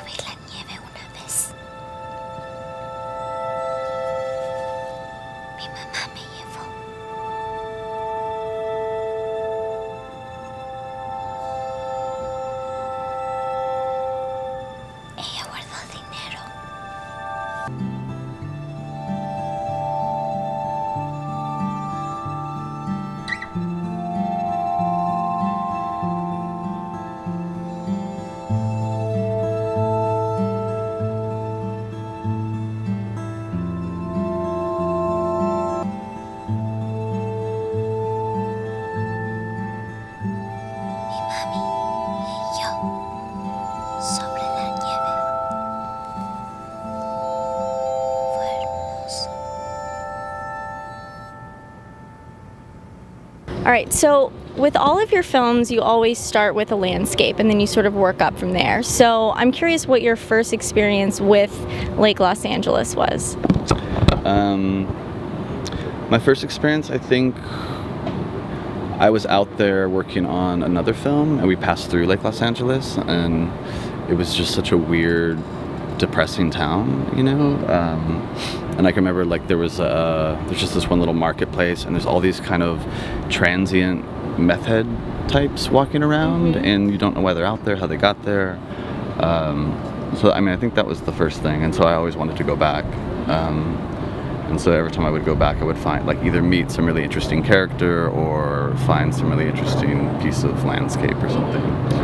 vi la nieve una vez. Mi mamá me llevó. Ella guardó el dinero. All right, so with all of your films, you always start with a landscape and then you sort of work up from there. So I'm curious what your first experience with Lake Los Angeles was. My first experience, I think I was out there working on another film and we passed through Lake Los Angeles and it was just such a weird, depressing town, you know? And I can remember like there's just this one little marketplace and there's all these kind of transient meth head types walking around and you don't know why they're out there, how they got there. So I mean, I think that was the first thing, and so I always wanted to go back. And so every time I would go back, I would find, like, either meet some really interesting character or find some really interesting piece of landscape or something.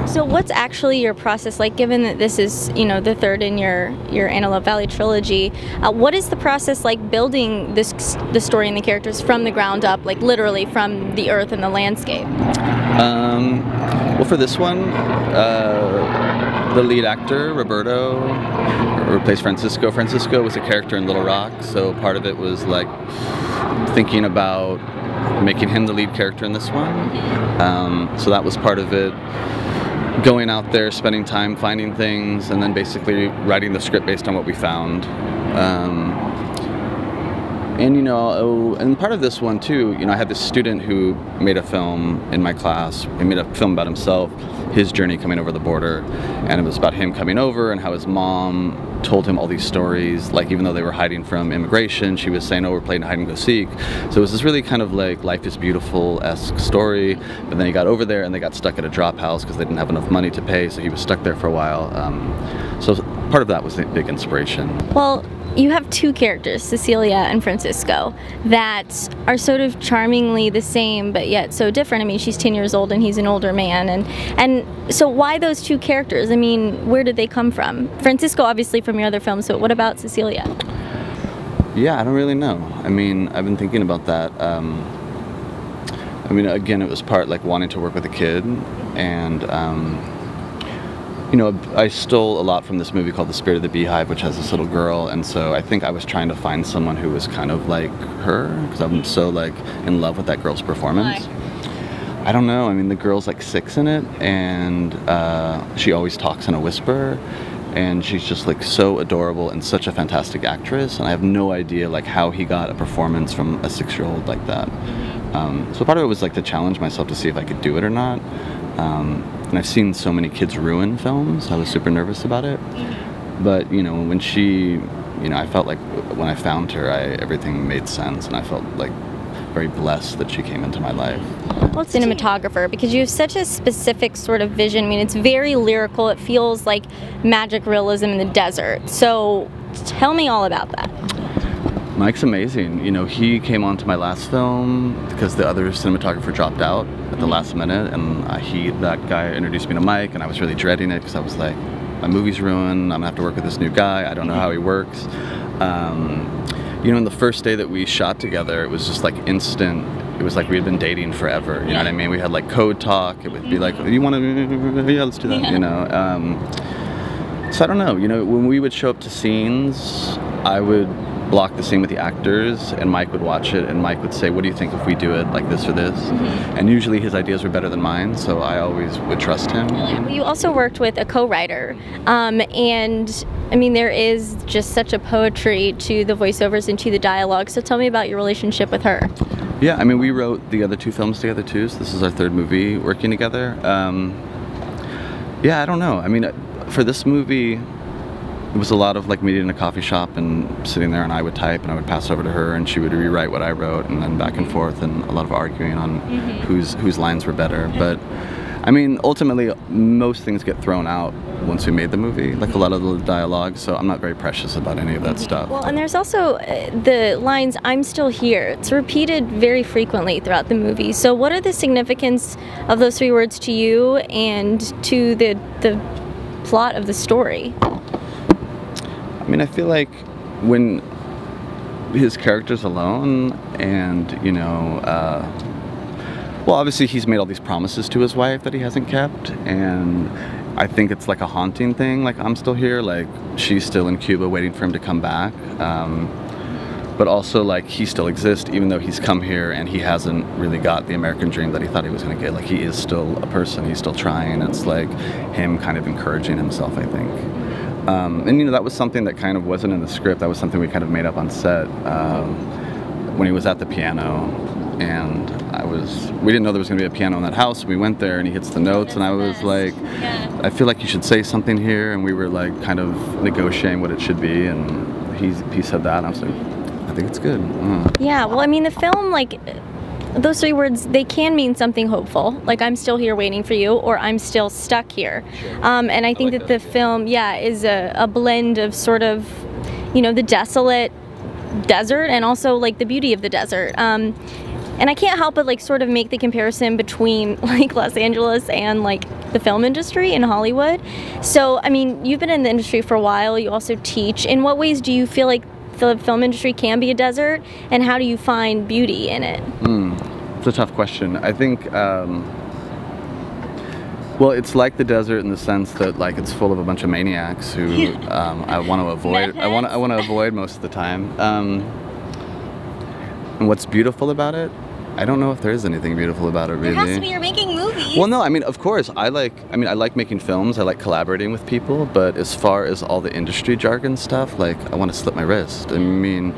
So what's actually your process like, given that this is, you know, the third in your Antelope Valley trilogy? What is the process like building the story and the characters from the ground up, like literally from the earth and the landscape? Well, for this one, the lead actor, Roberto, replaced Francisco. Francisco was a character in Little Rock, so part of it was like thinking about making him the lead character in this one. So that was part of it. Going out there, spending time finding things, and then basically writing the script based on what we found. And, you know, and part of this one too, you know, I had this student who made a film in my class. He made a film about himself, his journey coming over the border, and it was about him coming over and how his mom told him all these stories, like even though they were hiding from immigration, she was saying, oh, we're playing hide and go seek. So it was this really kind of like Life is Beautiful-esque story, but then he got over there and they got stuck at a drop house because they didn't have enough money to pay, so he was stuck there for a while. So part of that was a big inspiration. Well, you have two characters, Cecilia and Francisco, that are sort of charmingly the same but yet so different. I mean, she's 10 years old and he's an older man, and so why those two characters? I mean, where did they come from? Francisco obviously from your other films, but what about Cecilia? Yeah, I don't really know. I mean, I've been thinking about that. I mean, again, it was part like wanting to work with a kid, and you know, I stole a lot from this movie called The Spirit of the Beehive, which has this little girl, and so I think I was trying to find someone who was kind of like her, because I'm so like in love with that girl's performance. Why? I don't know, I mean, the girl's like 6 in it, and she always talks in a whisper, and she's just like so adorable and such a fantastic actress, and I have no idea like how he got a performance from a 6-year-old like that. So part of it was like to challenge myself to see if I could do it or not. And I've seen so many kids ruin films, I was super nervous about it. But, you know, when she, you know, I felt like when I found her, everything made sense, and I felt like very blessed that she came into my life. Well, cinematographer, because you have such a specific sort of vision. I mean, it's very lyrical. It feels like magic realism in the desert. So tell me all about that. Mike's amazing. You know, he came on to my last film because the other cinematographer dropped out at the last minute, and that guy introduced me to Mike, and I was really dreading it because I was like, my movie's ruined, I'm gonna have to work with this new guy, I don't know how he works. You know, in the first day that we shot together, it was just like instant. It was like we had been dating forever, you know what I mean? We had like code talk, it would be like, you wanna, yeah, let's do that, you know? So I don't know, you know, when we would show up to scenes, I would block the scene with the actors, and Mike would watch it, and Mike would say, what do you think if we do it like this or this? And usually his ideas were better than mine, so I always would trust him. Well, you also worked with a co-writer, and I mean, there is just such a poetry to the voiceovers and to the dialogue, so tell me about your relationship with her. Yeah, I mean, we wrote the other 2 films together too, so this is our 3rd movie working together. Yeah, I don't know. I mean, for this movie, it was a lot of like meeting in a coffee shop and sitting there, and I would type and I would pass over to her and she would rewrite what I wrote, and then back and forth, and a lot of arguing on whose lines were better. But I mean, ultimately most things get thrown out once we made the movie, like a lot of the dialogue, so I'm not very precious about any of that stuff. Well, and there's also the lines, "I'm still here." It's repeated very frequently throughout the movie. So what are the significance of those 3 words to you and to the plot of the story? I mean, I feel like when his character's alone and, you know, well, obviously he's made all these promises to his wife that he hasn't kept, and I think it's like a haunting thing, like I'm still here, like she's still in Cuba waiting for him to come back, but also like he still exists even though he's come here and he hasn't really got the American dream that he thought he was going to get. Like he is still a person, he's still trying. It's like him kind of encouraging himself, I think. And you know, that was something that kind of wasn't in the script. That was something we kind of made up on set when he was at the piano, and we didn't know there was going to be a piano in that house. We went there and he hits the notes, and I was like, I feel like you should say something here, and we were like kind of negotiating what it should be, and he said that, and I was like, I think it's good. Yeah, well, I mean, the film, like, those 3 words, they can mean something hopeful, like I'm still here waiting for you, or I'm still stuck here. And I think that the film, is a blend of sort of, you know, the desolate desert and also like the beauty of the desert. And I can't help but like sort of make the comparison between like Los Angeles and like the film industry in Hollywood. So, I mean, you've been in the industry for a while, you also teach. In what ways do you feel like the film industry can be a desert, and how do you find beauty in it? It's a tough question. I think, well, it's like the desert in the sense that like it's full of a bunch of maniacs who I want to avoid. I want to avoid most of the time. And what's beautiful about it? I don't know if there is anything beautiful about it, really. There has to be. You're making movies. Well, no, I mean, of course, I like making films. I like collaborating with people. But as far as all the industry jargon stuff, like, I want to slip my wrist. I mean,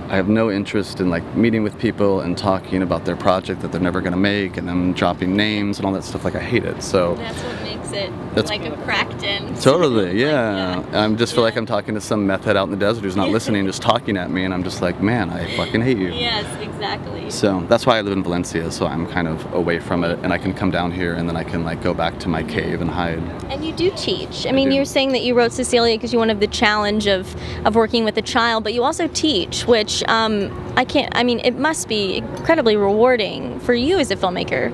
I have no interest in like meeting with people and talking about their project that they're never going to make, and then dropping names and all that stuff. Like, I hate it. So that's what makes it like a cracked in. Totally, yeah. I just feel like I'm talking to some meth head out in the desert who's not listening, just talking at me, and I'm just like, man, I fucking hate you. Yes, exactly. So that's why I live in Valencia, so I'm kind of away from it, and I can come down here and then I can like go back to my cave and hide. And you do teach. I mean, you're saying that you wrote Cecilia because you wanted the challenge of working with a child, but you also teach, which it must be incredibly rewarding for you as a filmmaker.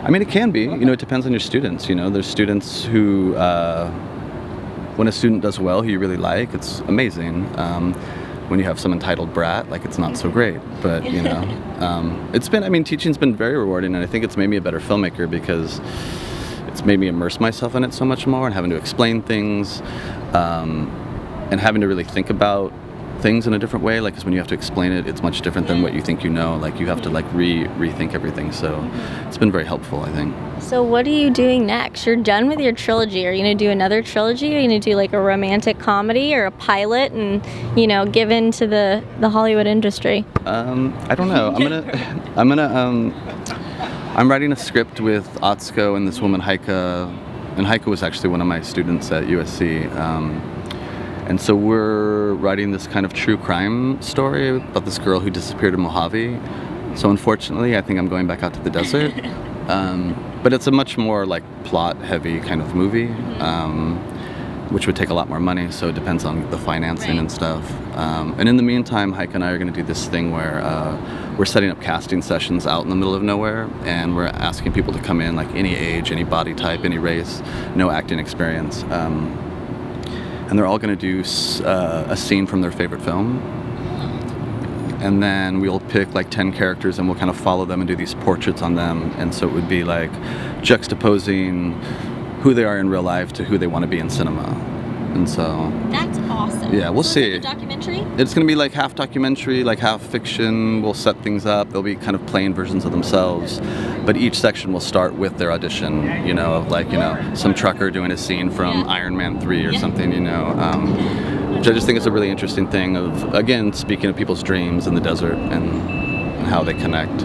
I mean, it can be. You know, it depends on your students. You know, there's students who, when a student does well who you really like, it's amazing. When you have some entitled brat, like, it's not so great. But, you know, teaching's been very rewarding, and I think it's made me a better filmmaker because it's made me immerse myself in it so much more, and having to explain things, and having to really think about things in a different way. Like, because when you have to explain it, it's much different than what you think you know. Like, you have to like rethink everything. So it's been very helpful, I think. So what are you doing next? You're done with your trilogy. Are you going to do another trilogy? Are you going to do like a romantic comedy or a pilot and, you know, give in to the Hollywood industry? I don't know. I'm writing a script with Atsuko and this woman Heike, and Heike was actually one of my students at USC. And so we're writing this kind of true crime story about this girl who disappeared in Mojave. So unfortunately, I think I'm going back out to the desert. But it's a much more like plot-heavy kind of movie, which would take a lot more money, so it depends on the financing and stuff. And in the meantime, Heike and I are going to do this thing where we're setting up casting sessions out in the middle of nowhere, and we're asking people to come in, like any age, any body type, any race, no acting experience. And they're all going to do a scene from their favorite film. And then we'll pick like 10 characters and we'll kind of follow them and do these portraits on them. And so it would be like juxtaposing who they are in real life to who they want to be in cinema. And so... That's awesome. Yeah, we'll see. It's like a documentary? It's going to be like half documentary, like half fiction. We'll set things up. They'll be kind of plain versions of themselves. But each section will start with their audition, you know, of like, you know, some trucker doing a scene from Iron Man 3 or something, you know. Which I just think is a really interesting thing of, again, speaking of people's dreams in the desert and how they connect.